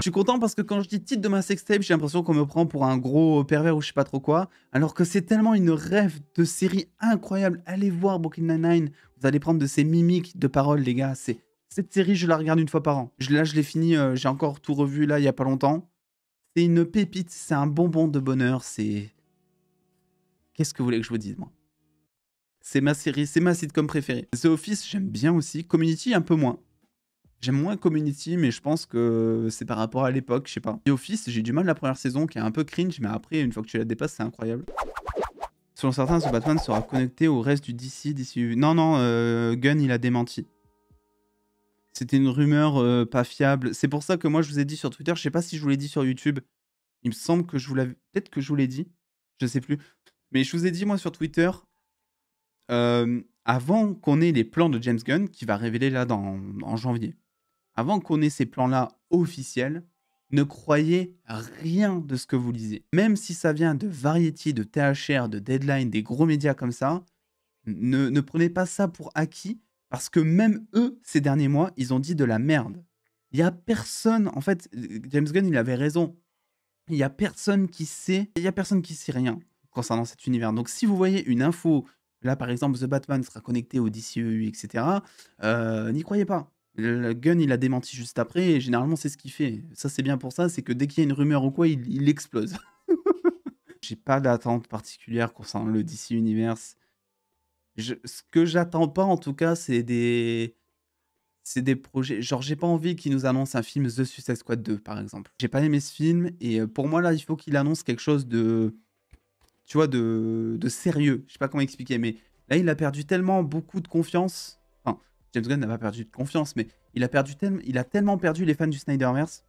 Je suis content parce que quand je dis titre de ma sextape, j'ai l'impression qu'on me prend pour un gros pervers ou je sais pas trop quoi, alors que c'est tellement une rêve de série incroyable. Allez voir Brooklyn Nine-Nine, vous allez prendre de ces mimiques de paroles, les gars. Cette série, je la regarde une fois par an. Là, je l'ai fini, j'ai encore tout revu là, il y a pas longtemps. C'est une pépite, c'est un bonbon de bonheur, c'est... Qu'est-ce que vous voulez que je vous dise, moi? C'est ma série, c'est ma sitcom préférée. The Office, j'aime bien aussi. Community, un peu moins. J'aime moins Community, mais je pense que c'est par rapport à l'époque, je sais pas. The Office, j'ai du mal la première saison, qui est un peu cringe, mais après, une fois que tu la dépasses, c'est incroyable. Selon certains, ce Batman sera connecté au reste du DC d'ici... Non, non, Gunn, il a démenti. C'était une rumeur pas fiable. C'est pour ça que moi, je vous ai dit sur Twitter, je sais pas si je vous l'ai dit sur YouTube. Il me semble que je vous l'avais... Peut-être que je vous l'ai dit. Je sais plus. Mais je vous ai dit, moi, sur Twitter, avant qu'on ait les plans de James Gunn, qui va révéler là en janvier, avant qu'on ait ces plans-là officiels, ne croyez rien de ce que vous lisez. Même si ça vient de Variety, de THR, de Deadline, des gros médias comme ça, ne prenez pas ça pour acquis, parce que même eux, ces derniers mois, ils ont dit de la merde. Il n'y a personne, en fait, James Gunn, il avait raison. Il n'y a personne qui sait rien concernant cet univers. Donc si vous voyez une info, là par exemple, The Batman sera connecté au DCEU, etc., n'y croyez pas. Le Gunn, il a démenti juste après, et généralement, c'est ce qu'il fait. Ça, c'est bien pour ça, c'est que dès qu'il y a une rumeur ou quoi, il explose. J'ai pas d'attente particulière concernant le DC Universe. Ce que j'attends pas, en tout cas, c'est des projets... Genre, j'ai pas envie qu'ils nous annoncent un film The Suicide Squad 2, par exemple. J'ai pas aimé ce film, et pour moi, là, il faut qu'il annonce quelque chose de... Tu vois, de sérieux. Je sais pas comment expliquer, mais là, il a perdu tellement beaucoup de confiance. Enfin, James Gunn n'a pas perdu de confiance, mais il a tellement perdu les fans du Snyderverse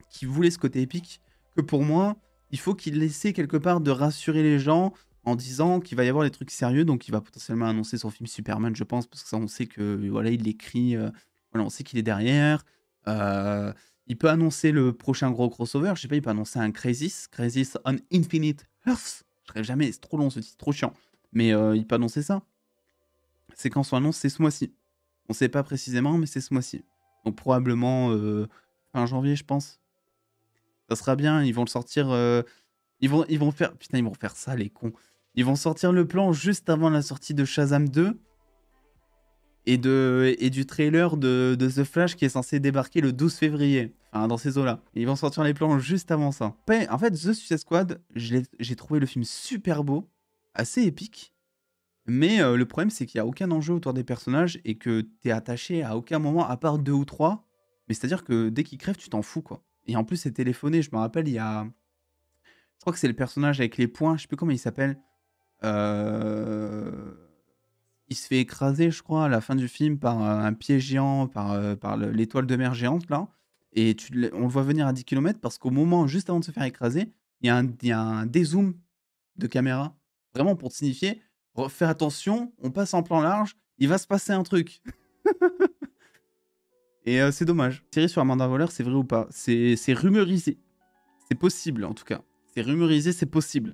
qui voulaient ce côté épique que pour moi, il faut qu'il essaie quelque part de rassurer les gens en disant qu'il va y avoir des trucs sérieux, donc il va potentiellement annoncer son film Superman, je pense, parce que ça, on sait que voilà, il l'écrit, voilà, on sait qu'il est derrière. Il peut annoncer le prochain gros crossover, je sais pas, il peut annoncer un Crisis on Infinite Earths. Je serai jamais, c'est trop long ce titre, trop chiant. Mais il peut annoncer ça. C'est quand son annonce, c'est ce mois-ci. On sait pas précisément, mais c'est ce mois-ci. Donc probablement fin janvier, je pense. Ça sera bien, ils vont le sortir. Ils vont faire. Putain, ils vont faire ça, les cons. Ils vont sortir le plan juste avant la sortie de Shazam 2 et du trailer de The Flash qui est censé débarquer le 12 février. Enfin, dans ces eaux-là. Ils vont sortir les plans juste avant ça. En fait, The Suicide Squad, j'ai trouvé le film super beau, assez épique. Mais le problème, c'est qu'il n'y a aucun enjeu autour des personnages et que t'es attaché à aucun moment, à part 2 ou 3. Mais c'est-à-dire que dès qu'ils crèvent, tu t'en fous, quoi. Et en plus, c'est téléphoné. Je me rappelle, il y a... Je crois que c'est le personnage avec les poings. Je sais plus comment il s'appelle. Il se fait écraser, je crois, à la fin du film par un pied géant, par l'étoile de mer géante, là. Et on le voit venir à 10 km parce qu'au moment, juste avant de se faire écraser, il y a un dézoom de caméra. Vraiment pour te signifier, fais attention, on passe en plan large, il va se passer un truc. Et c'est dommage. Série sur Amanda Waller, c'est vrai ou pas? C'est rumorisé. C'est possible, en tout cas. C'est rumorisé, c'est possible.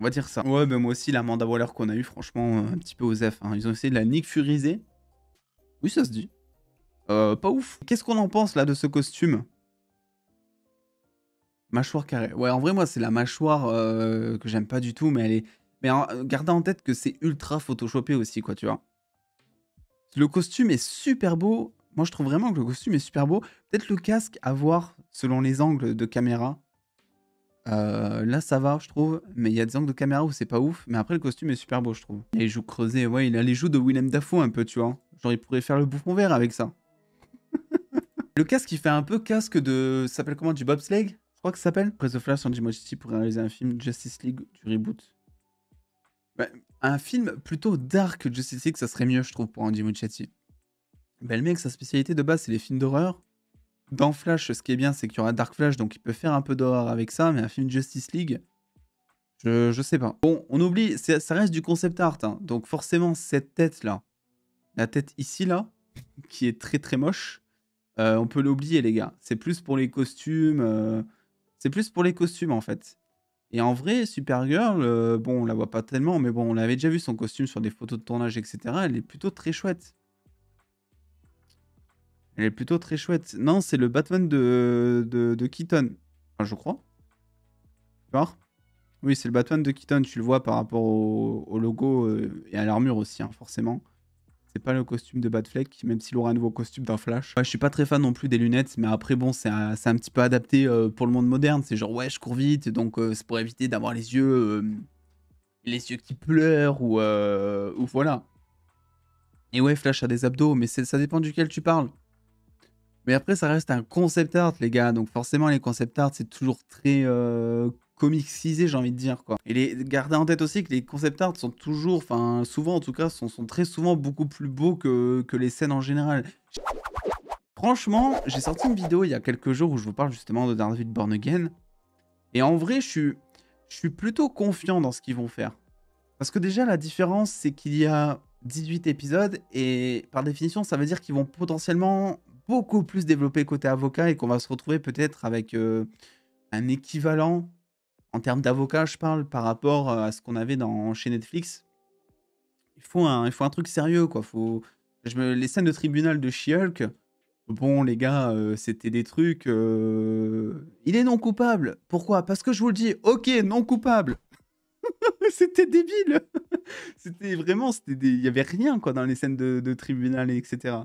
On va dire ça. Ouais, ben moi aussi, l'Amanda Waller qu'on a eu, franchement, un petit peu osef. Hein. Ils ont essayé de la Nick Furiser. Oui, ça se dit. Pas ouf. Qu'est-ce qu'on en pense, là, de ce costume? Mâchoire carrée. Ouais, en vrai, moi, c'est la mâchoire que j'aime pas du tout, mais elle est... Mais gardez en tête que c'est ultra photoshopé aussi, quoi, tu vois. Le costume est super beau. Moi, je trouve vraiment que le costume est super beau. Peut-être le casque à voir selon les angles de caméra. Là, ça va, je trouve. Mais il y a des angles de caméra où c'est pas ouf. Mais après, le costume est super beau, je trouve. Il a les joues creusées. Ouais, il a les joues de Willem Dafoe un peu, tu vois. Genre, il pourrait faire le bouffon vert avec ça. Le casque, il fait un peu casque de... Ça s'appelle comment? Du bobsleigh? Je crois que ça s'appelle. Après The Flash, Sanji Mochitti pour réaliser un film Justice League du reboot. Bah, un film plutôt dark Justice League, ça serait mieux, je trouve, pour Andy Muschietti. Bah, le mec, sa spécialité de base, c'est les films d'horreur. Dans Flash, ce qui est bien, c'est qu'il y aura Dark Flash, donc il peut faire un peu d'horreur avec ça, mais un film Justice League, je sais pas. Bon, on oublie, ça reste du concept art, hein, donc forcément, cette tête-là, la tête ici, là, qui est très très moche, on peut l'oublier, les gars. C'est plus pour les costumes, en fait. Et en vrai, Supergirl, bon, on la voit pas tellement, mais bon, on avait déjà vu son costume sur des photos de tournage, etc. Elle est plutôt très chouette. Elle est plutôt très chouette. Non, c'est le Batman de Keaton. Enfin, je crois. Tu vois? Oui, c'est le Batman de Keaton. Tu le vois par rapport au logo et à l'armure aussi, hein, forcément. C'est pas le costume de Batfleck, même s'il aura un nouveau costume dans Flash. Ouais, je suis pas très fan non plus des lunettes, mais après, bon, c'est un petit peu adapté pour le monde moderne. C'est genre, ouais, je cours vite, donc c'est pour éviter d'avoir les yeux qui pleurent ou voilà. Et ouais, Flash a des abdos, mais ça dépend duquel tu parles. Mais après, ça reste un concept art, les gars. Donc forcément, les concept art, c'est toujours très comicsisé, j'ai envie de dire, quoi. Et gardez en tête aussi que les concept art sont toujours, enfin souvent en tout cas, sont très souvent beaucoup plus beaux que les scènes en général. Franchement, j'ai sorti une vidéo il y a quelques jours où je vous parle justement de Daredevil Born Again. Et en vrai, je suis plutôt confiant dans ce qu'ils vont faire. Parce que déjà, la différence, c'est qu'il y a 18 épisodes et par définition, ça veut dire qu'ils vont potentiellement beaucoup plus développer côté avocat et qu'on va se retrouver peut-être avec un équivalent en termes d'avocat, je parle, par rapport à ce qu'on avait chez Netflix. Il faut un truc sérieux, quoi. Les scènes de tribunal de She-Hulk, bon, les gars, c'était des trucs... Il est non coupable. Pourquoi? Parce que je vous le dis, ok, non coupable. C'était débile. C'était vraiment, il y avait rien quoi dans les scènes de tribunal et etc.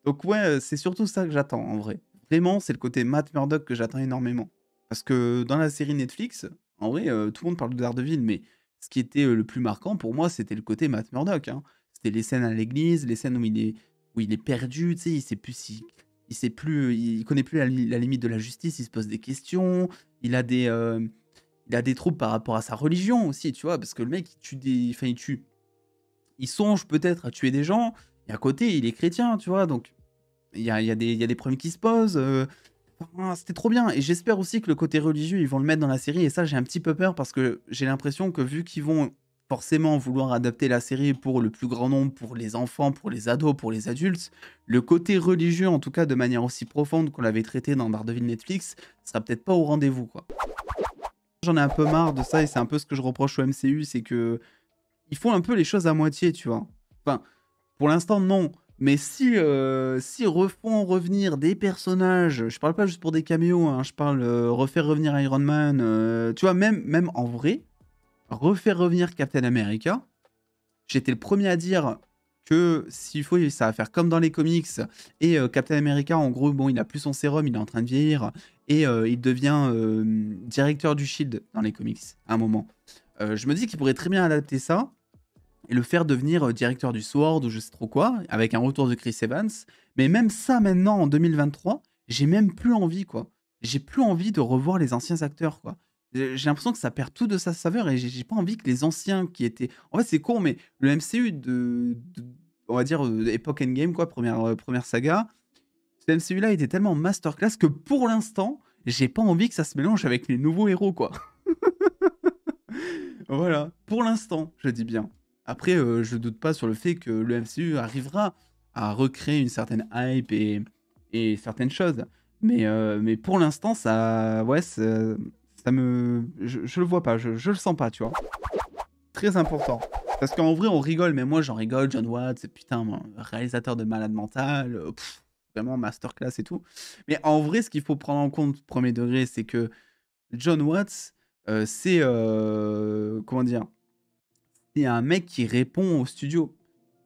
Donc ouais, c'est surtout ça que j'attends en vrai. Vraiment, c'est le côté Matt Murdock que j'attends énormément. Parce que dans la série Netflix, en vrai, tout le monde parle de Daredevil, mais ce qui était le plus marquant pour moi, c'était le côté Matt Murdock, hein. C'était les scènes à l'église, les scènes où il est perdu, tu sais, il sait plus, il connaît plus la limite de la justice, il se pose des questions, il a des troubles par rapport à sa religion aussi, tu vois, parce que le mec, enfin, il songe peut-être à tuer des gens, et à côté, il est chrétien, tu vois, donc il y a des problèmes qui se posent. Enfin, c'était trop bien, et j'espère aussi que le côté religieux, ils vont le mettre dans la série, et ça, j'ai un petit peu peur, parce que j'ai l'impression que vu qu'ils vont forcément vouloir adapter la série pour le plus grand nombre, pour les enfants, pour les ados, pour les adultes, le côté religieux, en tout cas de manière aussi profonde qu'on l'avait traité dans Daredevil Netflix, sera peut-être pas au rendez-vous, quoi. J'en ai un peu marre de ça et c'est un peu ce que je reproche au MCU, c'est que ils font un peu les choses à moitié, tu vois. Enfin, pour l'instant, non. Mais si refont revenir des personnages, je parle pas juste pour des caméos, hein, je parle refaire revenir Iron Man, tu vois, même en vrai, refaire revenir Captain America, j'étais le premier à dire que s'il faut, ça va faire comme dans les comics. Et Captain America, en gros, bon, il a plus son sérum, il est en train de vieillir. Et il devient directeur du Shield dans les comics, à un moment. Je me dis qu'il pourrait très bien adapter ça et le faire devenir directeur du Sword ou je sais trop quoi, avec un retour de Chris Evans. Mais même ça, maintenant, en 2023, j'ai même plus envie, quoi. J'ai plus envie de revoir les anciens acteurs, quoi. J'ai l'impression que ça perd tout de sa saveur et j'ai pas envie que les anciens qui étaient... En fait, c'est con, mais le MCU on va dire, époque Endgame, quoi, première saga, ce MCU-là était tellement masterclass que pour l'instant, j'ai pas envie que ça se mélange avec les nouveaux héros, quoi. Voilà, pour l'instant, je dis bien. Après, je doute pas sur le fait que le MCU arrivera à recréer une certaine hype et certaines choses. Mais pour l'instant, ça, ouais, je le vois pas, je le sens pas, tu vois. Très important. Parce qu'en vrai, on rigole, mais moi, j'en rigole. John Watts, putain, réalisateur de Malade Mental, vraiment masterclass et tout. Mais en vrai, ce qu'il faut prendre en compte, premier degré, c'est que John Watts, c'est comment dire, c'est un mec qui répond au studio.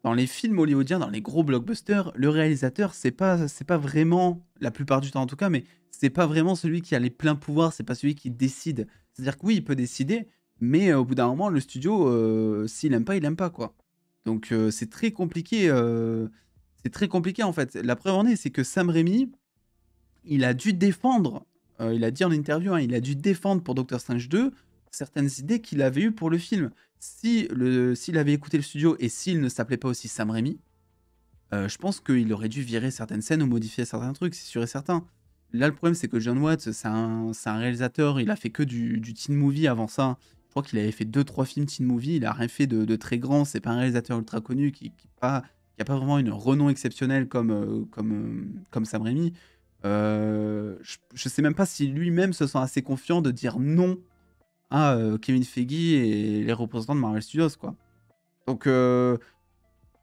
Dans les films hollywoodiens, dans les gros blockbusters, le réalisateur, c'est pas vraiment, la plupart du temps en tout cas, mais c'est pas vraiment celui qui a les pleins pouvoirs, c'est pas celui qui décide. C'est-à-dire que oui, il peut décider, mais au bout d'un moment, le studio, s'il aime pas, il aime pas, quoi. Donc c'est très compliqué en fait. La preuve en est, c'est que Sam Raimi, il a dû défendre, il a dit en interview, hein, il a dû défendre pour Doctor Strange 2 certaines idées qu'il avait eues pour le film. S'il avait écouté le studio et s'il ne s'appelait pas aussi Sam Raimi, je pense qu'il aurait dû virer certaines scènes ou modifier certains trucs, c'est sûr et certain. Là, le problème, c'est que John Watts, c'est un réalisateur, il a fait que du teen movie avant ça. Je crois qu'il avait fait 2-3 films teen movie, il a rien fait de très grand, c'est pas un réalisateur ultra connu qui a pas vraiment une renom exceptionnelle comme Sam Raimi. Je sais même pas si lui-même se sent assez confiant de dire non à Kevin Feige et les représentants de Marvel Studios, quoi. Donc,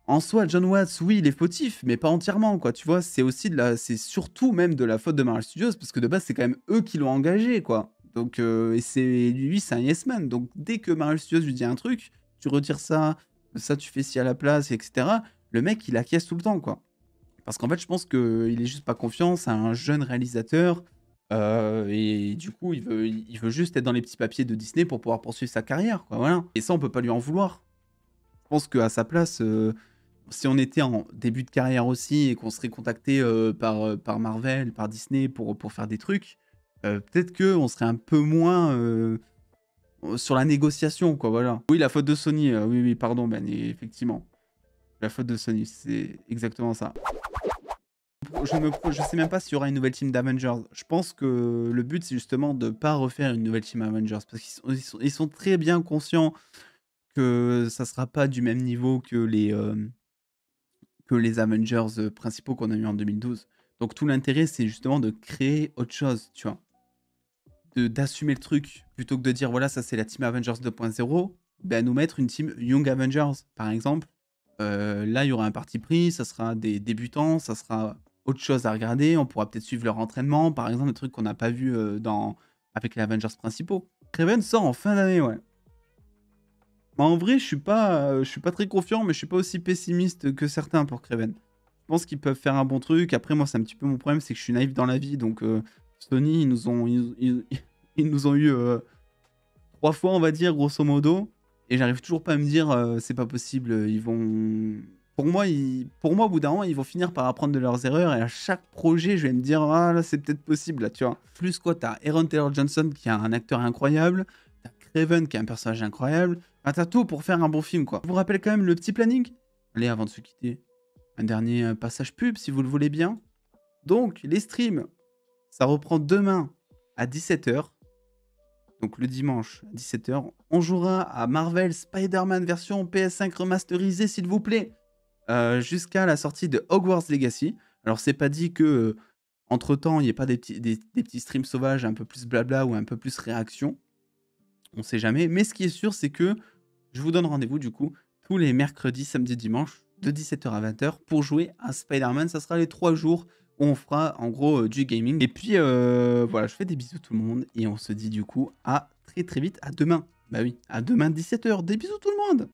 En soi, John Watts, oui, il est fautif, mais pas entièrement, quoi. Tu vois, c'est aussi c'est surtout même de la faute de Marvel Studios, parce que de base, c'est quand même eux qui l'ont engagé, quoi. Donc, et lui, c'est un yes man. Donc, dès que Marvel Studios lui dit un truc, tu retires ça, ça, tu fais ci à la place, etc. Le mec, il acquiesce tout le temps, quoi. Parce qu'en fait, je pense qu'il est juste pas confiance à un jeune réalisateur. Et du coup, il veut juste être dans les petits papiers de Disney pour pouvoir poursuivre sa carrière, quoi. Voilà. Et ça, on peut pas lui en vouloir. Je pense qu'à sa place, si on était en début de carrière aussi et qu'on serait contacté par Marvel, par Disney pour faire des trucs, peut-être qu'on serait un peu moins sur la négociation, quoi, voilà. Oui, la faute de Sony, oui, oui, pardon, Ben, et effectivement. La faute de Sony, c'est exactement ça. Je sais même pas s'il y aura une nouvelle team d'Avengers. Je pense que le but, c'est justement de pas refaire une nouvelle team Avengers, parce qu'ils sont très bien conscients que ça sera pas du même niveau que les Avengers principaux qu'on a eu en 2012. Donc tout l'intérêt, c'est justement de créer autre chose, tu vois. D'assumer le truc, plutôt que de dire, voilà, ça c'est la team Avengers 2.0, ben nous mettre une team Young Avengers, par exemple. Là, il y aura un parti pris, ça sera des débutants, ça sera autre chose à regarder, on pourra peut-être suivre leur entraînement, par exemple, des trucs qu'on n'a pas vu avec les Avengers principaux. Kraven sort en fin d'année, ouais. En vrai, je suis pas très confiant, mais je suis pas aussi pessimiste que certains pour Kraven. Je pense qu'ils peuvent faire un bon truc. Après, moi, c'est un petit peu mon problème, c'est que je suis naïf dans la vie. Donc, Sony, ils nous ont eu 3 fois, on va dire, grosso modo. Et j'arrive toujours pas à me dire, c'est pas possible. Ils vont. Pour moi, au bout d'un moment, ils vont finir par apprendre de leurs erreurs. Et à chaque projet, je vais me dire, ah là, c'est peut-être possible, là, tu vois. Plus quoi, t'as Aaron Taylor Johnson qui est un acteur incroyable. T'as Kraven qui est un personnage incroyable. Enfin, t'as tout pour faire un bon film, quoi. Je vous rappelle quand même le petit planning. Allez, avant de se quitter, un dernier passage pub, si vous le voulez bien. Donc, les streams, ça reprend demain à 17h. Donc, le dimanche à 17h. On jouera à Marvel Spider-Man version PS5 remasterisée, s'il vous plaît. Jusqu'à la sortie de Hogwarts Legacy. Alors, c'est pas dit que, entre-temps, il n'y ait pas des petits streams sauvages un peu plus blabla ou un peu plus réaction. On sait jamais. Mais ce qui est sûr, c'est que je vous donne rendez-vous, du coup, tous les mercredis, samedis, dimanches, de 17h à 20h, pour jouer à Spider-Man. Ça sera les 3 jours où on fera, en gros, du gaming. Et puis, voilà, je fais des bisous tout le monde. Et on se dit, du coup, à très très vite, à demain. Bah oui, à demain, 17h. Des bisous tout le monde!